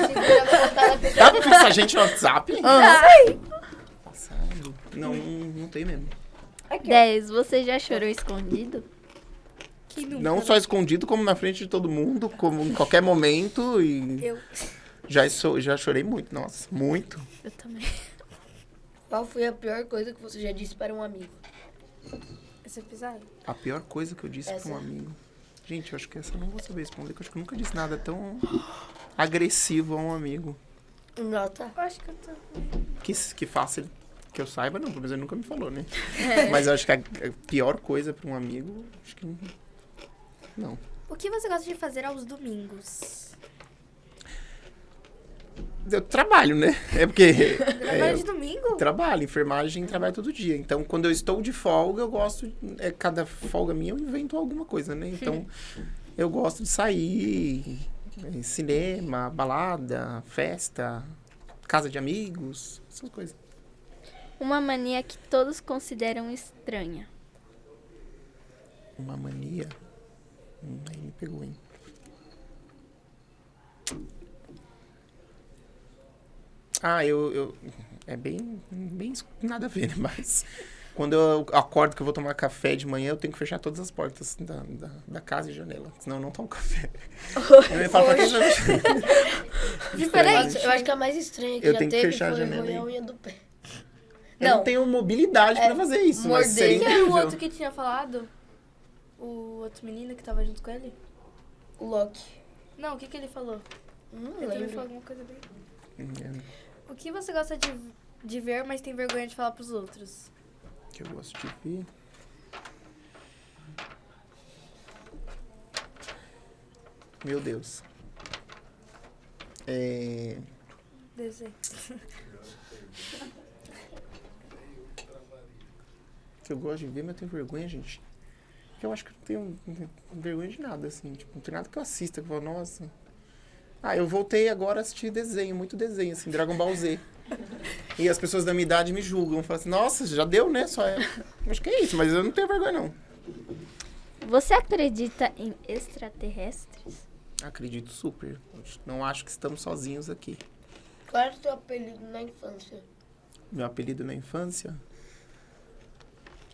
Dá pra fixar gente no WhatsApp? Passado. Não tem mesmo. 10. Você já chorou escondido? Quem nunca? Não só escondido, como na frente de todo mundo, como em qualquer momento. E Eu. já chorei muito, nossa, muito. Eu também. Qual foi a pior coisa que você já disse para um amigo? Esse episódio? A pior coisa que eu disse pra um amigo. Gente, eu acho que essa eu não vou saber responder, porque eu acho que eu nunca disse nada tão agressivo a um amigo. Nota. Eu acho que eu tô... Que faça que eu saiba, não, pelo menos ele nunca me falou, né? Mas eu acho que a pior coisa pra um amigo, acho que não. O que você gosta de fazer aos domingos? Eu trabalho, né? É porque... Trabalho de domingo? Trabalho, enfermagem, trabalho todo dia. Então, quando eu estou de folga, eu gosto... cada folga minha eu invento alguma coisa, né? Então, eu gosto de sair, cinema, balada, festa, casa de amigos, essas coisas. Uma mania que todos consideram estranha. Uma mania? Aí me pegou, hein? Eu é bem nada a ver, né? Mas quando eu acordo que eu vou tomar café de manhã, eu tenho que fechar todas as portas da casa e janela. Senão eu não tomo café. Eu me falo, pra que Diferente. Eu acho que a mais estranha que Eu já tenho que teve fechar a foi janela roer aí. a unha do pé. Eu não tenho mobilidade pra fazer isso, mas morder. seria Quem era o incrível. outro que tinha falado? O outro menino que tava junto com ele? O Loki. Não, o que ele falou? Não Ele também lembro. falou alguma coisa bem... É, O que você gosta de ver, mas tem vergonha de falar pros outros? que eu gosto de ver. Meu Deus. Desenho. Que eu gosto de ver, mas eu tenho vergonha, gente. Que eu acho que eu não tenho vergonha de nada, assim. Tipo, não tem nada que eu assista que eu falo, nossa. Eu voltei agora a assistir desenho, muito desenho, assim, Dragon Ball Z. E as pessoas da minha idade me julgam, falam assim, nossa, já deu, né? Acho que é isso, mas eu não tenho vergonha, não. Você acredita em extraterrestres? Acredito super. Não acho que estamos sozinhos aqui. Qual era o seu apelido na infância? Meu apelido na infância?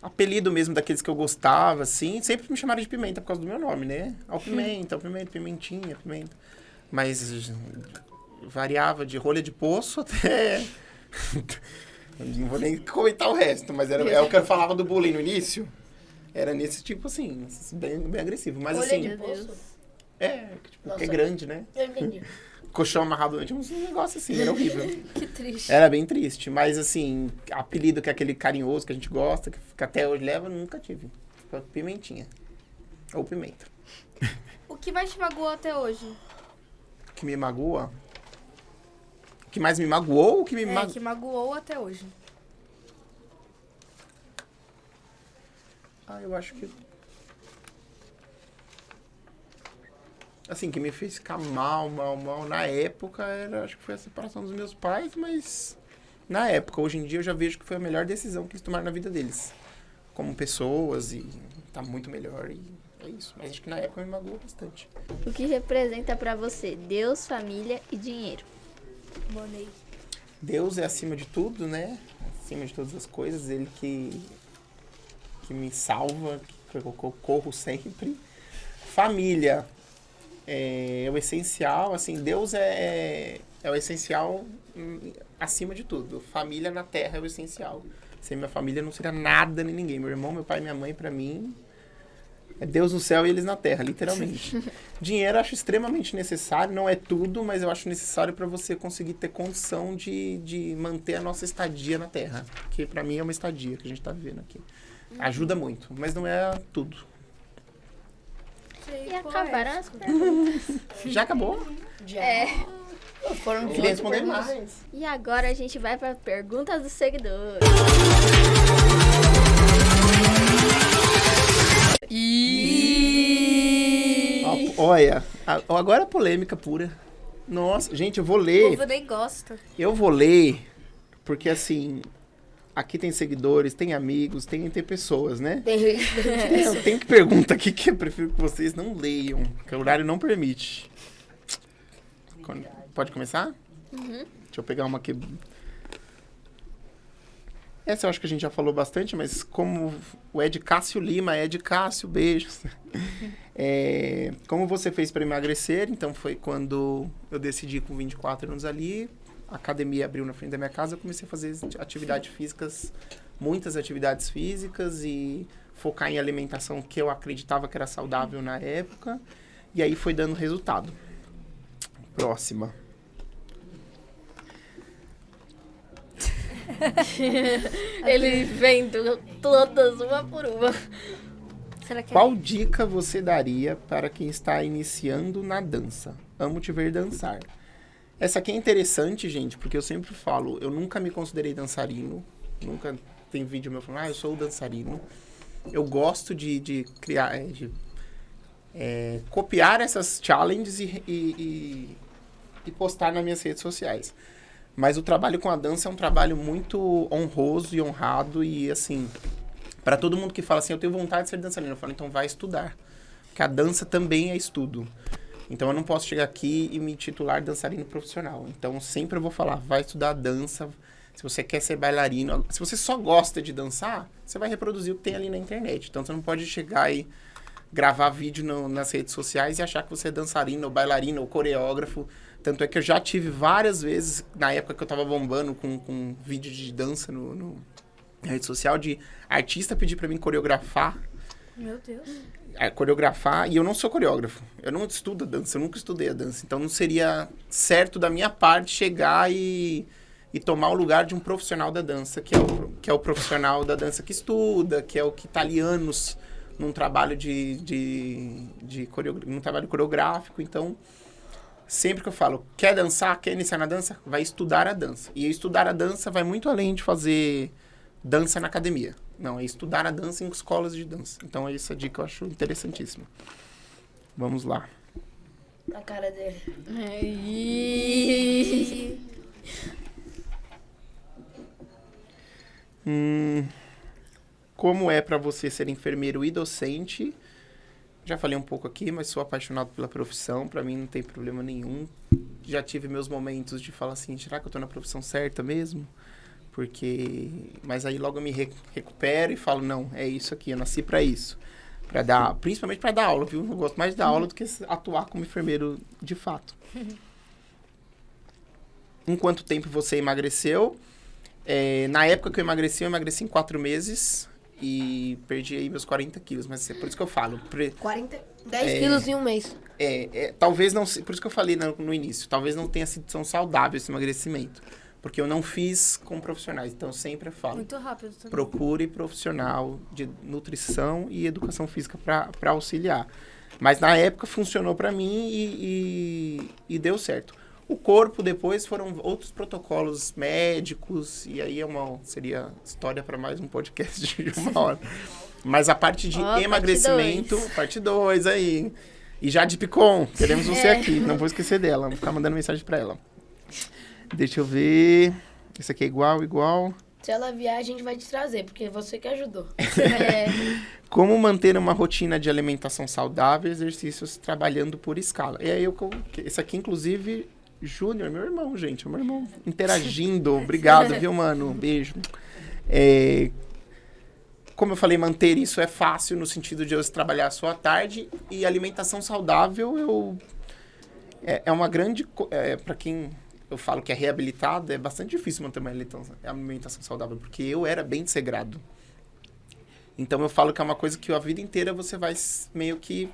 Apelido mesmo daqueles que eu gostava, assim, sempre me chamaram de Pimenta por causa do meu nome, né? Pimenta, Pimentinha, Pimenta. Mas variava de rolha de poço até... Não vou nem comentar o resto, mas é o que eu falava do bullying no início. Era nesse tipo, assim, bem agressivo. Mas Olha assim... de poço? Que é grande, né? Eu entendi. Colchão amarrado durante um negócio assim, era horrível. Que triste. Era bem triste, mas assim, apelido que é aquele carinhoso que a gente gosta, que até hoje leva, eu nunca tive. Pimentinha. Ou Pimenta. O que mais te magoou até hoje? O que me magoa? O que mais me magoou ou o que me Que magoou até hoje. eu acho que... Assim, que me fez ficar mal na época, acho que foi a separação dos meus pais, mas na época, hoje em dia eu já vejo que foi a melhor decisão que eles tomaram na vida deles. Como pessoas, e tá muito melhor, e é isso. Mas acho que na época me magoou bastante. O que representa pra você Deus, família e dinheiro? Money. Deus é acima de tudo, né? Acima de todas as coisas. Ele que me salva, que eu corro sempre. Família é o essencial, assim, Deus é o essencial acima de tudo. Família na terra é o essencial. Sem minha família não seria nada nem ninguém. Meu irmão, meu pai, minha mãe, pra mim, é Deus no céu e eles na terra, literalmente. Dinheiro eu acho extremamente necessário, não é tudo, mas eu acho necessário para você conseguir ter condição de manter a nossa estadia na terra. Que pra mim é uma estadia que a gente tá vivendo aqui. Ajuda muito, mas não é tudo. E acabaram as perguntas. Já acabou? Já. Eu Foram queria 18 responder perguntas. mais. E agora a gente vai para perguntas dos seguidores. Olha, agora é polêmica pura. Nossa, gente, eu vou O ler. povo nem gosta. Eu vou ler, porque assim, aqui tem seguidores, tem amigos, tem pessoas, né? Eu tenho que perguntar aqui que eu prefiro que vocês não leiam, que o horário não permite. Pode começar? Deixa eu pegar uma aqui. Essa eu acho que a gente já falou bastante, mas como o Ed Cássio Lima, Ed Cássio, beijos. Como você fez para emagrecer? Então foi quando eu decidi com 24 anos ali, a academia abriu na frente da minha casa, eu comecei a fazer atividades físicas, muitas atividades físicas e focar em alimentação que eu acreditava que era saudável na época. E aí foi dando resultado. Próxima. Ele vendo todas, uma por uma. Será que Qual dica você daria para quem está iniciando na dança? Amo te ver dançar. Essa aqui é interessante, gente, porque eu sempre falo, eu nunca me considerei dançarino. Nunca tem vídeo meu falando, eu sou o dançarino. Eu gosto de criar, copiar essas challenges e postar nas minhas redes sociais. Mas o trabalho com a dança é um trabalho muito honroso e honrado e, assim, para todo mundo que fala assim, eu tenho vontade de ser dançarino, eu falo, então vai estudar. Porque a dança também é estudo. Então eu não posso chegar aqui e me titular dançarino profissional. Então sempre eu vou falar, vai estudar dança. Se você quer ser bailarino, se você só gosta de dançar, você vai reproduzir o que tem ali na internet. Então você não pode chegar e gravar vídeo nas redes sociais e achar que você é dançarino, ou bailarino, ou coreógrafo. Tanto é que eu já tive várias vezes, na época que eu tava bombando com vídeo de dança na rede social, de artista pedir pra mim coreografar. Meu Deus. Coreografar, e eu não sou coreógrafo. Eu não estudo a dança, eu nunca estudei a dança. Então não seria certo da minha parte chegar e tomar o lugar de um profissional da dança, que é o profissional da dança que estuda, que é o que tá ali anos num trabalho num trabalho coreográfico. Então, sempre que eu falo, quer dançar, quer iniciar na dança, vai estudar a dança. E estudar a dança vai muito além de fazer dança na academia. Não, é estudar a dança em escolas de dança. Então, essa dica eu acho interessantíssima. Vamos lá. A cara dele. Como é para você ser enfermeiro e docente? Já falei um pouco aqui, mas sou apaixonado pela profissão. Para mim não tem problema nenhum. Já tive meus momentos de falar assim, será que eu tô na profissão certa mesmo? Mas aí logo eu me recupero e falo, não, é isso aqui, eu nasci para isso. Principalmente para dar aula, viu? Eu gosto mais de dar aula do que atuar como enfermeiro de fato. Em quanto tempo você emagreceu? Na época que eu emagreci em 4 meses e perdi aí meus 40 quilos. Mas é por isso que eu falo. 10 quilos em um mês. Talvez não... Por isso que eu falei no início. Talvez não tenha sido tão saudável esse emagrecimento. Porque eu não fiz com profissionais. Então, eu sempre falo. Muito rápido também. Procure profissional de nutrição e educação física para auxiliar. Mas na época funcionou para mim e deu certo. O corpo depois foram outros protocolos médicos. E aí seria história para mais um podcast de 1 hora. Mas a parte de emagrecimento... Parte 2 aí. E Jade Picon, queremos você aqui. Não vou esquecer dela. Vou ficar mandando mensagem para ela. Deixa eu ver. Esse aqui é igual. Se ela vier, a gente vai te trazer, porque você que ajudou. Como manter uma rotina de alimentação saudável e exercícios trabalhando por escala? Esse aqui, inclusive, Júnior, meu irmão, gente. É meu irmão. Interagindo. Obrigado, viu, mano? Beijo. Como eu falei, manter isso é fácil no sentido de eu trabalhar só à tarde. E alimentação saudável, é uma grande... para quem eu falo que é reabilitado, é bastante difícil manter uma alimentação saudável. Porque eu era bem desregrado. Então, eu falo que é uma coisa que a vida inteira você vai meio que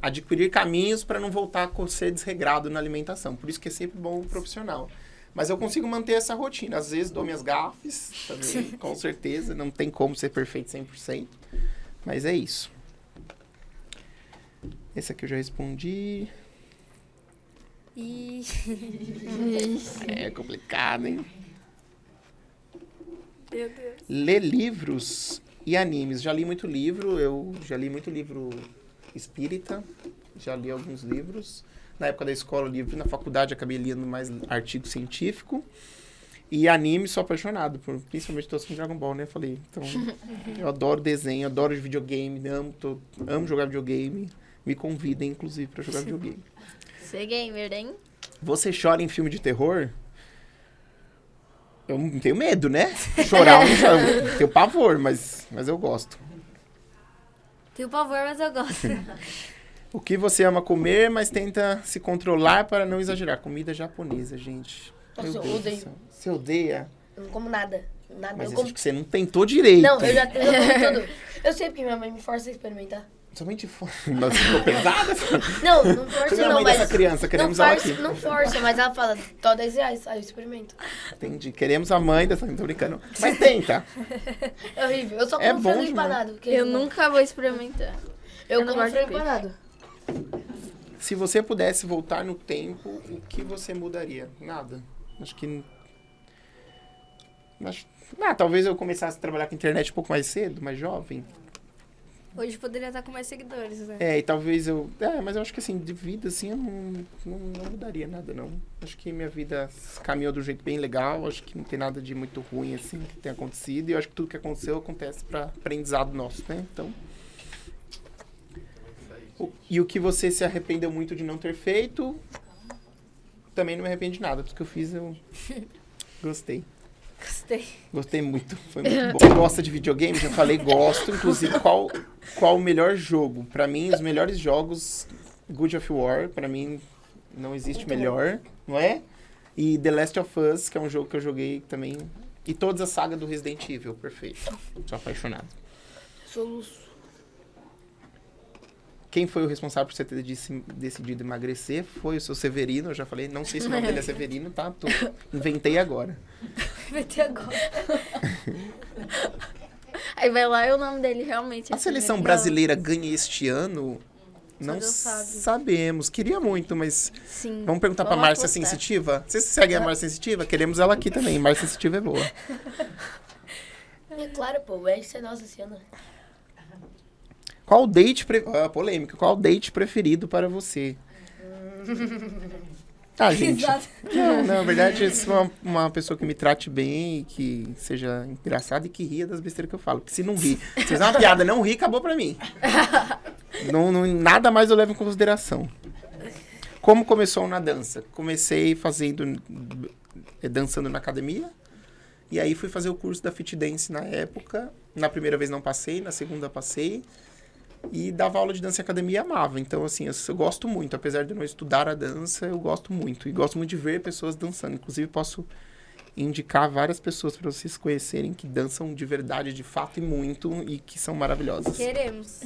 adquirir caminhos para não voltar a ser desregrado na alimentação. Por isso que é sempre bom o profissional. Mas eu consigo manter essa rotina. Às vezes dou minhas gafes, também, com certeza. Não tem como ser perfeito 100%. Mas é isso. Esse aqui eu já respondi. É complicado, hein? Meu Deus. Ler livros e animes. Já li muito livro. Eu já li muito livro espírita. Já li alguns livros. Na época da escola, livro. Na faculdade, acabei lendo mais artigo científico. E anime, sou apaixonado. Principalmente todos com Dragon Ball, né? Falei. Então, eu adoro desenho, adoro videogame. Amo jogar videogame. Me convidem, inclusive, para jogar videogame. Você é gamer, hein? Você chora em filme de terror? Eu não tenho medo, né? Chorar eu não choro. Tenho pavor, mas eu gosto. Tenho pavor, mas eu gosto. O que você ama comer, mas tenta se controlar para não exagerar? Comida japonesa, gente. Nossa, Meu eu Deus do odeio. céu. Você odeia? Eu não como nada. Nada. Mas eu eu como... acho que você não tentou direito. Não, eu como tudo. Eu sei porque minha mãe me força a experimentar. Somente fome. Mas ficou pesada? Não força Você é a não, mãe mas... dessa criança, queremos não ela força, aqui. não força, mas ela fala, tô R$10, aí eu experimento. Entendi. Queremos a mãe dessa... Tô brincando. Mas tenta. É horrível. Eu só como É bom frango demais. empanado. porque Eu nunca vou experimentar. Eu eu não como gosto de frango peixe. empanado. Se você pudesse voltar no tempo, o que você mudaria? Nada. Acho que... talvez eu começasse a trabalhar com internet um pouco mais cedo, mais jovem. Hoje poderia estar com mais seguidores, né? E talvez eu... mas eu acho que assim, de vida, assim, eu não mudaria nada, não. Acho que minha vida caminhou de um jeito bem legal. Acho que não tem nada de muito ruim, assim, que tenha acontecido. E eu acho que tudo que aconteceu acontece para aprendizado nosso, né? Então... E o que você se arrependeu muito de não ter feito, também não me arrependo de nada. Tudo que eu fiz, eu gostei. Gostei muito. Foi muito bom. Você gosta de videogame? Já falei, gosto. Inclusive, qual o melhor jogo? Pra mim, os melhores jogos, God of War, pra mim, não existe melhor, não é? E The Last of Us, que é um jogo que eu joguei também. E toda a saga do Resident Evil, perfeito. Sou apaixonado. Soluço. Quem foi o responsável por você ter decidido emagrecer? Foi o seu Severino, eu já falei. Não sei se o nome dele é Severino, tá? Inventei agora. Aí vai lá e o nome dele realmente é A seleção Severino. brasileira ganha este ano? Não Deus sabe. sabemos. Queria muito, mas... Sim. Vamos perguntar pra Vamos Márcia apostar. Sensitiva? Vocês seguem a Márcia Sensitiva? Queremos ela aqui também. Márcia Sensitiva é boa. É claro, pô, vai ser nossa esse ano. Qual o date... polêmica. Qual o date preferido para você? Gente. Não, na verdade, eu sou uma pessoa que me trate bem, que seja engraçada e que ria das besteiras que eu falo. Porque se não rir, se fizer uma piada não rir, acabou pra mim. Nada mais eu levo em consideração. Como começou na dança? Comecei dançando na academia. E aí fui fazer o curso da Fit Dance na época. Na primeira vez não passei, na segunda passei. E dava aula de dança em academia e amava. Então, assim, eu gosto muito. Apesar de não estudar a dança, eu gosto muito. E gosto muito de ver pessoas dançando. Inclusive, posso indicar várias pessoas para vocês conhecerem que dançam de verdade, de fato e muito. E que são maravilhosas. Queremos.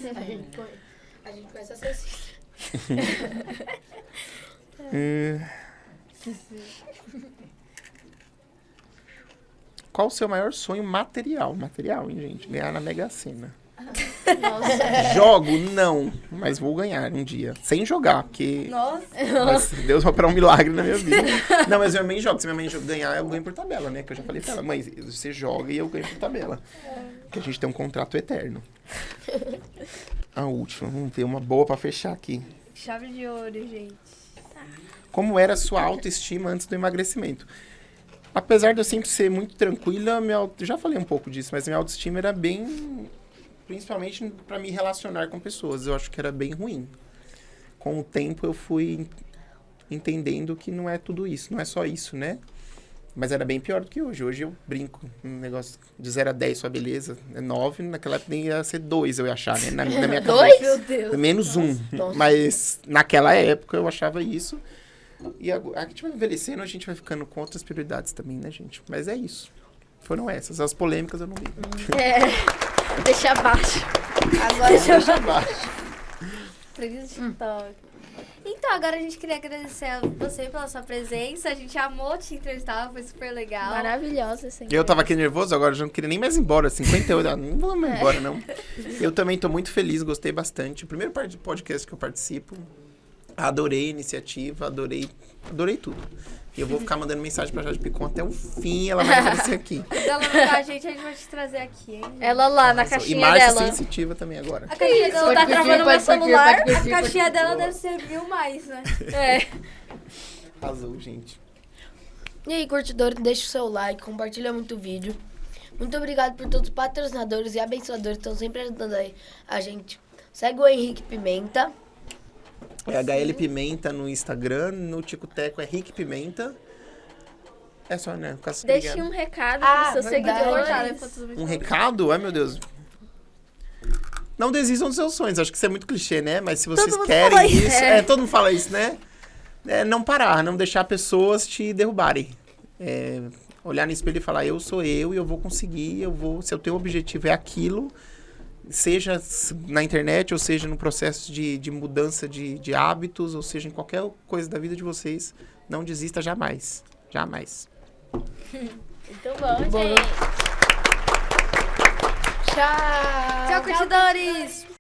A gente conhece a Cecília. Qual o seu maior sonho material? Material, hein, gente? Ganhar na Mega Sena. Nossa. Jogo? Não. Mas vou ganhar um dia. Sem jogar, porque... Nossa. Mas Deus vai operar um milagre na minha vida. Não, mas minha mãe joga. Se minha mãe ganhar, eu ganho por tabela, né? Que eu já falei pra ela, mãe, você joga e eu ganho por tabela. Porque a gente tem um contrato eterno. A última, vamos ver uma boa pra fechar aqui. Chave de ouro, gente. Como era a sua autoestima antes do emagrecimento? Apesar de eu sempre ser muito tranquila, já falei um pouco disso, mas minha autoestima era bem... Principalmente pra me relacionar com pessoas. Eu acho que era bem ruim. Com o tempo eu fui entendendo que não é tudo isso, não é só isso, né? Mas era bem pior do que hoje. Hoje eu brinco. Um negócio de 0 a 10, sua beleza, é 9. Naquela época nem ia ser 2, eu ia achar, né? Na minha cabeça. 2? Meu Deus. Menos 1. Nossa. Mas naquela época eu achava isso. E a gente vai envelhecendo, a gente vai ficando com outras prioridades também, né, gente? Mas é isso. Foram essas. As polêmicas eu não vi. Deixa abaixo. Agora Deixa abaixo. Preguiça de TikTok. Então, agora a gente queria agradecer a você pela sua presença. A gente amou te entrevistar, foi super legal. Maravilhosa essa Eu tava aqui nervoso, agora já não queria nem mais ir embora. 58, não vou mais embora, não. Eu também tô muito feliz, gostei bastante. O primeiro podcast que eu participo. Adorei a iniciativa, adorei tudo. E eu vou ficar mandando mensagem pra Jade Picon até o fim, ela vai aparecer aqui. Dá uma pra gente, a gente vai te trazer aqui, hein? gente? Ela lá na E caixinha Márcia dela. sensitiva também agora. A caixinha dela Tá tá travando travando meu meu celular. celular. A caixinha dela deve ser 1000 mais, né? É. Arrasou, gente. E aí, curtidor, deixa o seu like, compartilha muito o vídeo. Muito obrigado por todos os patrocinadores e abençoadores que estão sempre ajudando aí a gente. Segue o Henrique Pimenta. É HL Pimenta no Instagram, no Ticoteco é Rick Pimenta. É só, né? Deixe um recado Ah, pros seus verdade. seguidores. Um recado? Ai, meu Deus. Não desistam dos seus sonhos. Acho que isso é muito clichê, né? Mas se vocês mundo querem fala isso... isso. todo mundo fala isso, né? Não parar, não deixar pessoas te derrubarem. Olhar no espelho e falar, eu sou eu e eu vou conseguir, se o teu objetivo é aquilo, seja na internet, ou seja no processo de mudança de hábitos, ou seja em qualquer coisa da vida de vocês, não desista jamais. Jamais. Muito bom, Bom. gente. Tchau! Tchau, curtidores!